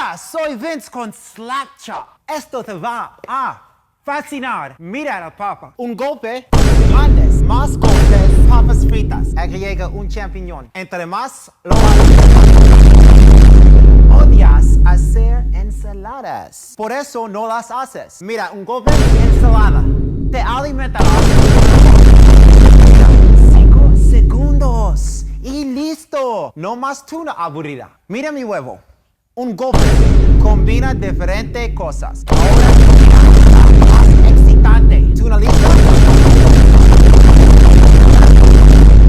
Hola, soy Vince con Slap Chop. Esto te va a fascinar. Mira la papa. Un golpe, grandes, más golpes, papas fritas. Agrega un champiñón. Entre más lo odias hacer ensaladas. Por eso no las haces. Mira, un golpe, ensalada. Te alimentará 5 segundos. Y listo. No más tuna aburrida. Mira mi huevo. Un golpe combina diferentes cosas. Ahora más excitante. ¿Tuna lista?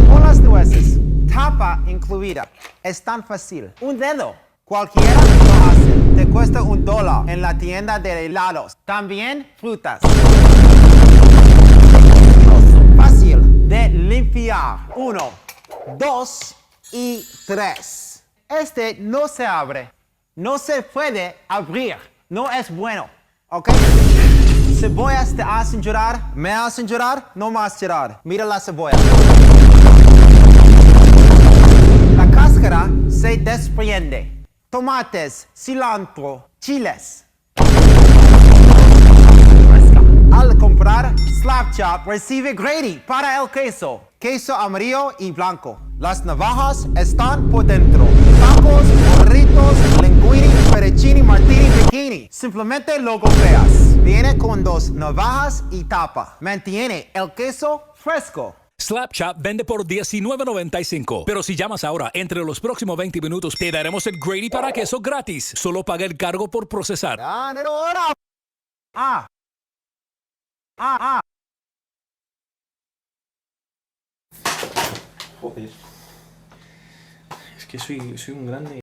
Con las nueces. Tapa incluida. Es tan fácil. Un dedo. Cualquiera lo hace. Te cuesta $1 en la tienda de helados. También frutas. Fácil de limpiar. 1, 2 y 3. Este no se abre. No se puede abrir. No es bueno. ¿Ok? Cebollas te hacen llorar. Me hacen llorar. No más llorar. Mira la cebolla. La cáscara se desprende. Tomates, cilantro, chiles. Al comprar Slap Chop, recibe Grady para el queso. Queso amarillo y blanco. Las navajas están por dentro. Tacos, burritos, linguini, fettuccini, martini, bikini. Simplemente lo golpeas. Viene con 2 navajas y tapa. Mantiene el queso fresco. Slap Chop vende por $19.95. Pero si llamas ahora, entre los próximos 20 minutos, te daremos el Grady para queso gratis. Solo paga el cargo por procesar. Joder. Es que soy un grande.